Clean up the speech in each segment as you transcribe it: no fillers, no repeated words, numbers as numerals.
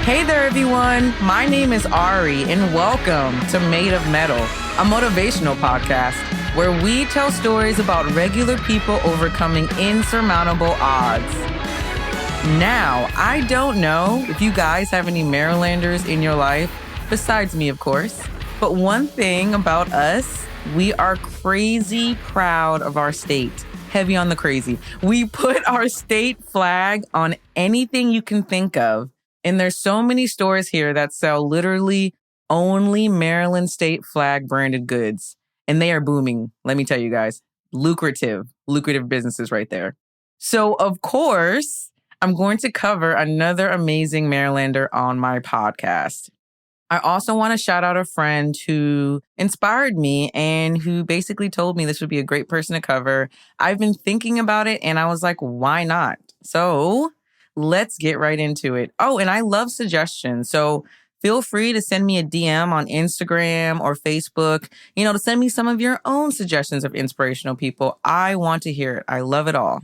Hey there, everyone. My name is Ari, and welcome to Made of Mettle, a motivational podcast where we tell stories about regular people overcoming insurmountable odds. Now, I don't know if you guys have any Marylanders in your life, besides me, of course, but one thing about us, we are crazy proud of our state. Heavy on the crazy. We put our state flag on anything you can think of. And there's so many stores here that sell literally only Maryland state flag branded goods. And they are booming. Let me tell you guys, lucrative businesses right there. So of course, I'm going to cover another amazing Marylander on my podcast. I also want to shout out a friend who inspired me and who basically told me this would be a great person to cover. I've been thinking about it and I was like, why not? So let's get right into it. Oh, and I love suggestions. So feel free to send me a DM on Instagram or Facebook, to send me some of your own suggestions of inspirational people. I want to hear it. I love it all.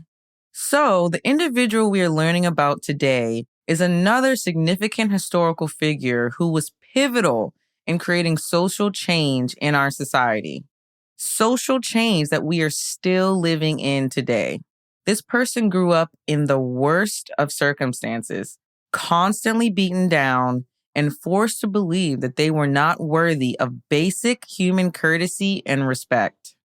So the individual we are learning about today is another significant historical figure who was pivotal in creating social change in our society. Social change that we are still living in today. This person grew up in the worst of circumstances, constantly beaten down and forced to believe that they were not worthy of basic human courtesy and respect.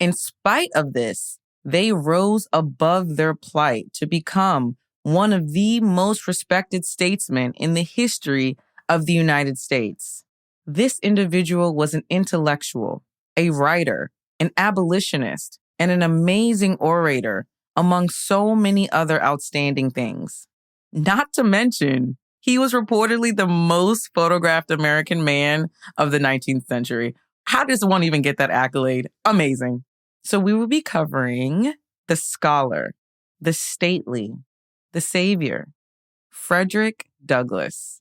In spite of this, they rose above their plight to become one of the most respected statesmen in the history of the United States. This individual was an intellectual, a writer, an abolitionist, and an amazing orator, among so many other outstanding things. Not to mention, he was reportedly the most photographed American man of the 19th century. How does one even get that accolade? Amazing. So we will be covering the scholar, the stately, the savior, Frederick Douglass.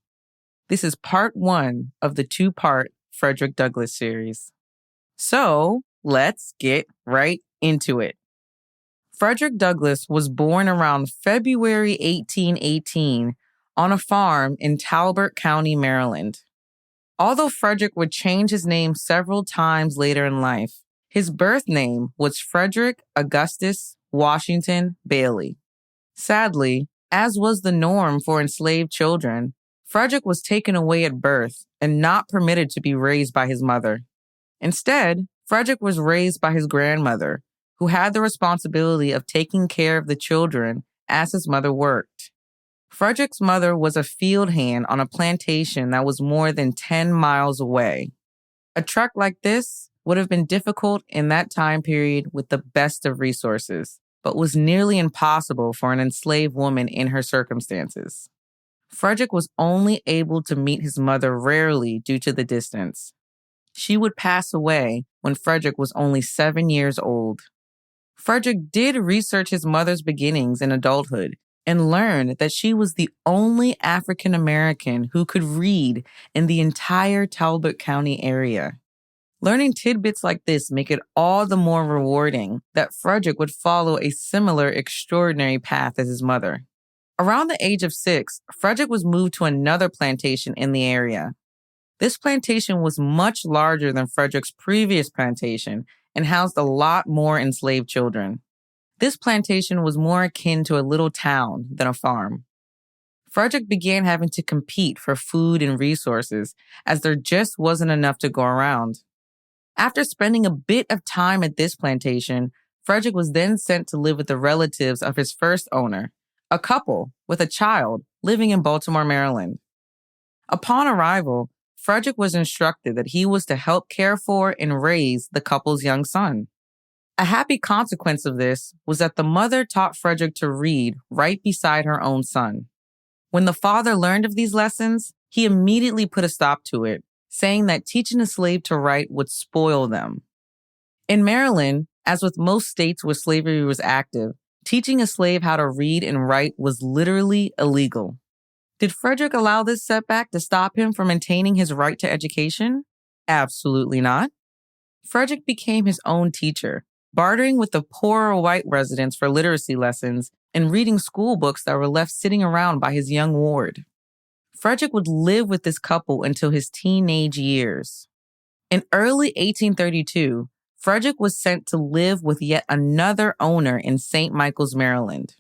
This is part 1 of the 2-part Frederick Douglass series. So let's get right into it. Frederick Douglass was born around February 1818 on a farm in Talbot County, Maryland. Although Frederick would change his name several times later in life, his birth name was Frederick Augustus Washington Bailey. Sadly, as was the norm for enslaved children, Frederick was taken away at birth and not permitted to be raised by his mother. Instead, Frederick was raised by his grandmother, who had the responsibility of taking care of the children as his mother worked. Frederick's mother was a field hand on a plantation that was more than 10 miles away. A trek like this would have been difficult in that time period with the best of resources, but was nearly impossible for an enslaved woman in her circumstances. Frederick was only able to meet his mother rarely due to the distance. She would pass away when Frederick was only 7 years old. Frederick did research his mother's beginnings in adulthood and learned that she was the only African American who could read in the entire Talbot County area. Learning tidbits like this make it all the more rewarding that Frederick would follow a similar extraordinary path as his mother. Around the age of 6, Frederick was moved to another plantation in the area. This plantation was much larger than Frederick's previous plantation and housed a lot more enslaved children. This plantation was more akin to a little town than a farm. Frederick began having to compete for food and resources as there just wasn't enough to go around. After spending a bit of time at this plantation, Frederick was then sent to live with the relatives of his first owner, a couple with a child living in Baltimore, Maryland. Upon arrival, Frederick was instructed that he was to help care for and raise the couple's young son. A happy consequence of this was that the mother taught Frederick to read right beside her own son. When the father learned of these lessons, he immediately put a stop to it, saying that teaching a slave to write would spoil them. In Maryland, as with most states where slavery was active, teaching a slave how to read and write was literally illegal. Did Frederick allow this setback to stop him from maintaining his right to education? Absolutely not. Frederick became his own teacher, bartering with the poorer white residents for literacy lessons and reading school books that were left sitting around by his young ward. Frederick would live with this couple until his teenage years. In early 1832, Frederick was sent to live with yet another owner in St. Michael's, Maryland.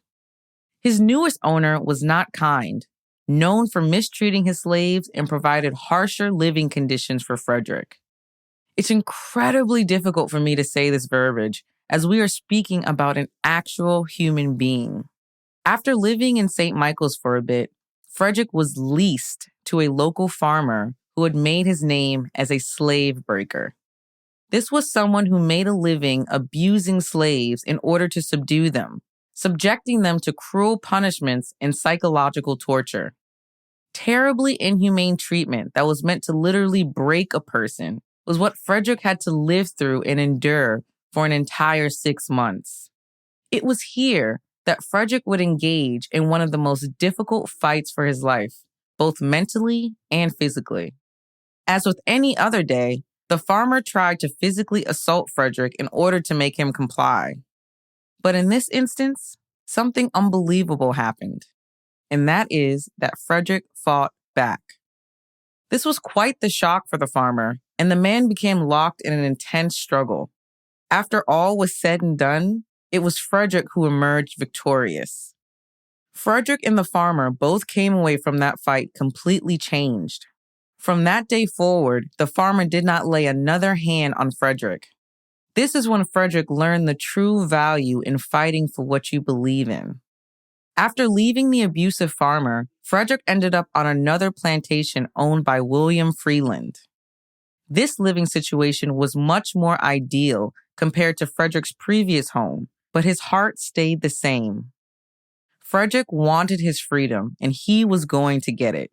His newest owner was not kind, known for mistreating his slaves and provided harsher living conditions for Frederick. It's incredibly difficult for me to say this verbiage, as we are speaking about an actual human being. After living in St. Michael's for a bit, Frederick was leased to a local farmer who had made his name as a slave breaker. This was someone who made a living abusing slaves in order to subdue them, subjecting them to cruel punishments and psychological torture. Terribly inhumane treatment that was meant to literally break a person was what Frederick had to live through and endure for an entire 6 months. It was here that Frederick would engage in one of the most difficult fights for his life, both mentally and physically. As with any other day, the farmer tried to physically assault Frederick in order to make him comply. But in this instance, something unbelievable happened, and that is that Frederick fought back. This was quite the shock for the farmer, and the man became locked in an intense struggle. After all was said and done, it was Frederick who emerged victorious. Frederick and the farmer both came away from that fight completely changed. From that day forward, the farmer did not lay another hand on Frederick. This is when Frederick learned the true value in fighting for what you believe in. After leaving the abusive farmer, Frederick ended up on another plantation owned by William Freeland. This living situation was much more ideal compared to Frederick's previous home, but his heart stayed the same. Frederick wanted his freedom, and he was going to get it.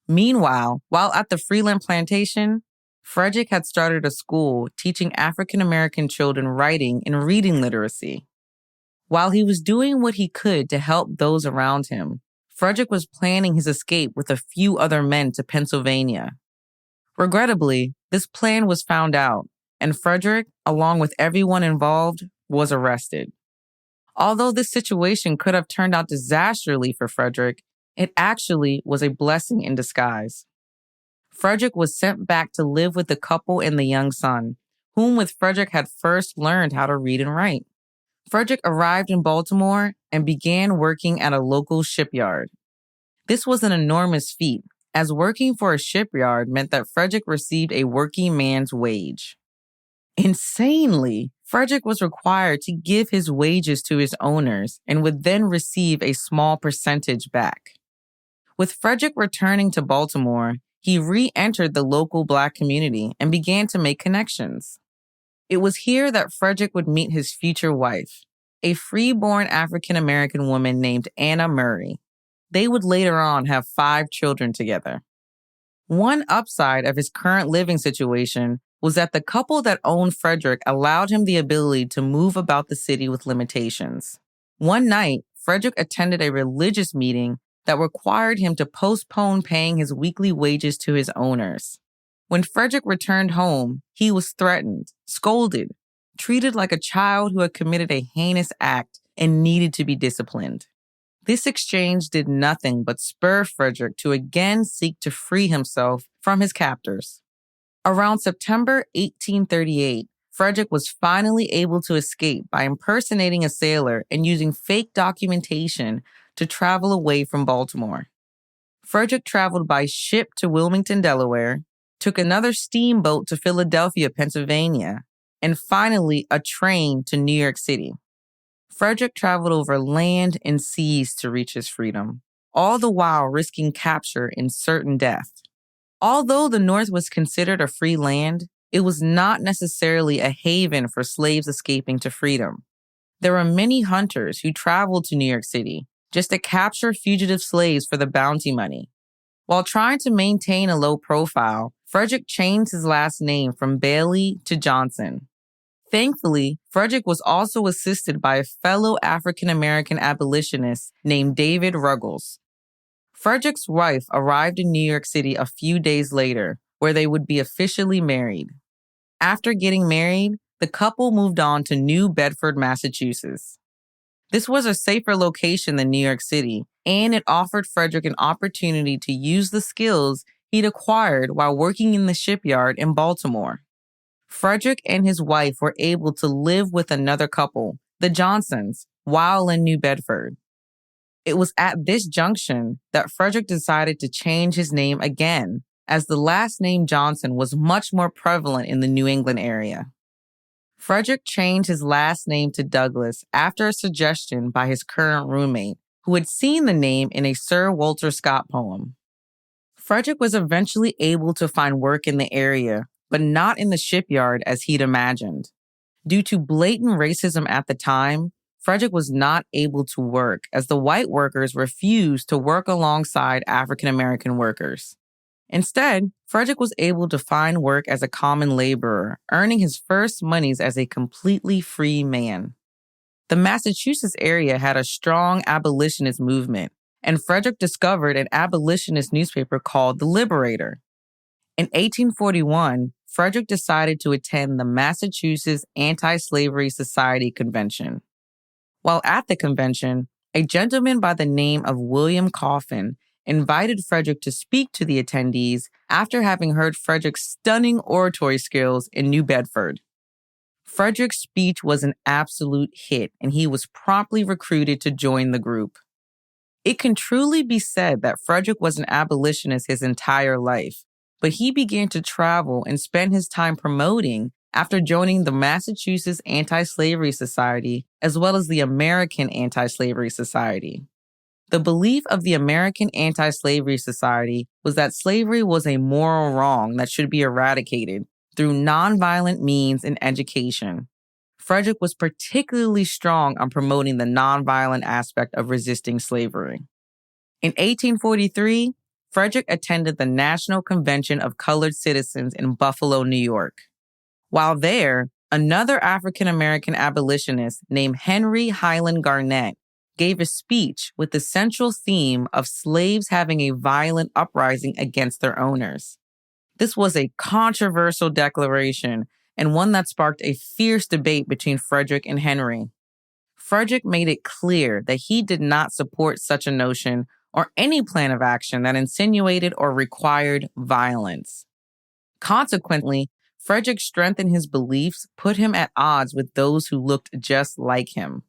Meanwhile, while at the Freeland plantation, Frederick had started a school teaching African American children writing and reading literacy. While he was doing what he could to help those around him, Frederick was planning his escape with a few other men to Pennsylvania. Regrettably, this plan was found out, and Frederick, along with everyone involved, was arrested. Although this situation could have turned out disastrously for Frederick, it actually was a blessing in disguise. Frederick was sent back to live with the couple and the young son, whom with Frederick had first learned how to read and write. Frederick arrived in Baltimore and began working at a local shipyard. This was an enormous feat, as working for a shipyard meant that Frederick received a working man's wage. Insanely, Frederick was required to give his wages to his owners and would then receive a small percentage back. With Frederick returning to Baltimore, he re-entered the local Black community and began to make connections. It was here that Frederick would meet his future wife, a freeborn African-American woman named Anna Murray. They would later on have 5 children together. One upside of his current living situation was that the couple that owned Frederick allowed him the ability to move about the city with limitations. One night, Frederick attended a religious meeting that required him to postpone paying his weekly wages to his owners. When Frederick returned home, he was threatened, scolded, treated like a child who had committed a heinous act and needed to be disciplined. This exchange did nothing but spur Frederick to again seek to free himself from his captors. Around September 1838, Frederick was finally able to escape by impersonating a sailor and using fake documentation to travel away from Baltimore. Frederick traveled by ship to Wilmington, Delaware, took another steamboat to Philadelphia, Pennsylvania, and finally a train to New York City. Frederick traveled over land and seas to reach his freedom, all the while risking capture and certain death. Although the North was considered a free land, it was not necessarily a haven for slaves escaping to freedom. There were many hunters who traveled to New York City just to capture fugitive slaves for the bounty money. While trying to maintain a low profile, Frederick changed his last name from Bailey to Johnson. Thankfully, Frederick was also assisted by a fellow African-American abolitionist named David Ruggles. Frederick's wife arrived in New York City a few days later, where they would be officially married. After getting married, the couple moved on to New Bedford, Massachusetts. This was a safer location than New York City, and it offered Frederick an opportunity to use the skills he'd acquired while working in the shipyard in Baltimore. Frederick and his wife were able to live with another couple, the Johnsons, while in New Bedford. It was at this junction that Frederick decided to change his name again, as the last name Johnson was much more prevalent in the New England area. Frederick changed his last name to Douglas after a suggestion by his current roommate, who had seen the name in a Sir Walter Scott poem. Frederick was eventually able to find work in the area, but not in the shipyard as he'd imagined. Due to blatant racism at the time, Frederick was not able to work as the white workers refused to work alongside African-American workers. Instead, Frederick was able to find work as a common laborer, earning his first monies as a completely free man. The Massachusetts area had a strong abolitionist movement, and Frederick discovered an abolitionist newspaper called The Liberator. In 1841, Frederick decided to attend the Massachusetts Anti-Slavery Society Convention. While at the convention, a gentleman by the name of William Coffin invited Frederick to speak to the attendees after having heard Frederick's stunning oratory skills in New Bedford. Frederick's speech was an absolute hit, and he was promptly recruited to join the group. It can truly be said that Frederick was an abolitionist his entire life, but he began to travel and spend his time promoting after joining the Massachusetts Anti-Slavery Society as well as the American Anti-Slavery Society. The belief of the American Anti-Slavery Society was that slavery was a moral wrong that should be eradicated through nonviolent means in education. Frederick was particularly strong on promoting the nonviolent aspect of resisting slavery. In 1843, Frederick attended the National Convention of Colored Citizens in Buffalo, New York. While there, another African-American abolitionist named Henry Highland Garnett gave a speech with the central theme of slaves having a violent uprising against their owners. This was a controversial declaration and one that sparked a fierce debate between Frederick and Henry. Frederick made it clear that he did not support such a notion or any plan of action that insinuated or required violence. Consequently, Frederick strengthened his beliefs, put him at odds with those who looked just like him.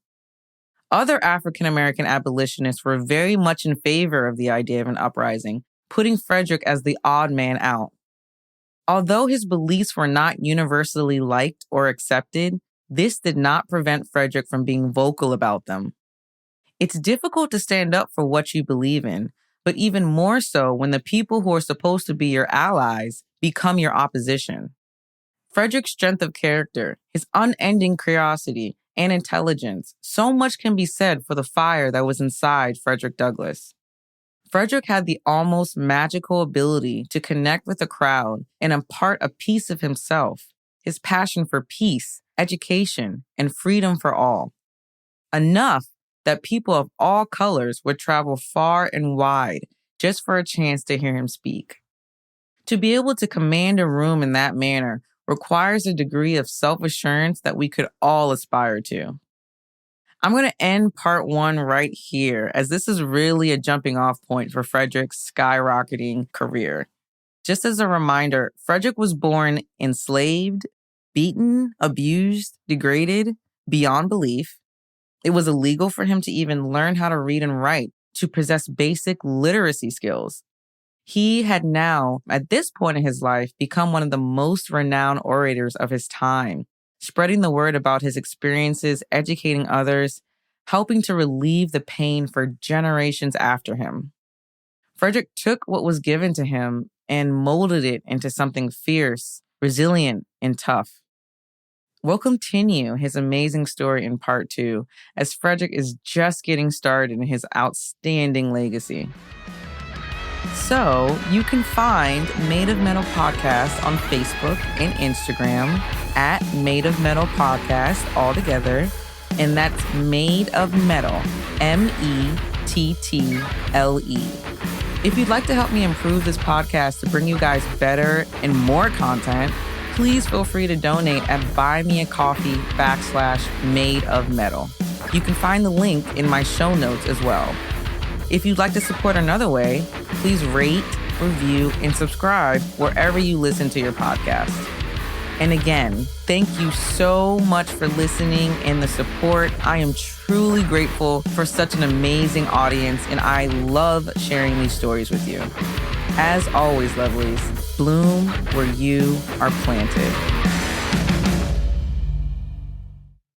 Other African-American abolitionists were very much in favor of the idea of an uprising, putting Frederick as the odd man out. Although his beliefs were not universally liked or accepted, this did not prevent Frederick from being vocal about them. It's difficult to stand up for what you believe in, but even more so when the people who are supposed to be your allies become your opposition. Frederick's strength of character, his unending curiosity, and intelligence, so much can be said for the fire that was inside Frederick Douglass. Frederick had the almost magical ability to connect with a crowd and impart a piece of himself, his passion for peace, education, and freedom for all. Enough that people of all colors would travel far and wide just for a chance to hear him speak. To be able to command a room in that manner requires a degree of self-assurance that we could all aspire to. I'm going to end part one right here, as this is really a jumping off point for Frederick's skyrocketing career. Just as a reminder, Frederick was born enslaved, beaten, abused, degraded, beyond belief. It was illegal for him to even learn how to read and write, to possess basic literacy skills. He had now, at this point in his life, become one of the most renowned orators of his time, spreading the word about his experiences, educating others, helping to relieve the pain for generations after him. Frederick took what was given to him and molded it into something fierce, resilient, and tough. We'll continue his amazing story in part two, as Frederick is just getting started in his outstanding legacy. So you can find Made of Mettle Podcast on Facebook and Instagram at Made of Mettle Podcast all together. And that's Made of Mettle, Mettle. If you'd like to help me improve this podcast to bring you guys better and more content, please feel free to donate at buymeacoffee.com/Made of Mettle. You can find the link in my show notes as well. If you'd like to support another way, please rate, review, and subscribe wherever you listen to your podcast. And again, thank you so much for listening and the support. I am truly grateful for such an amazing audience, and I love sharing these stories with you. As always, lovelies, bloom where you are planted.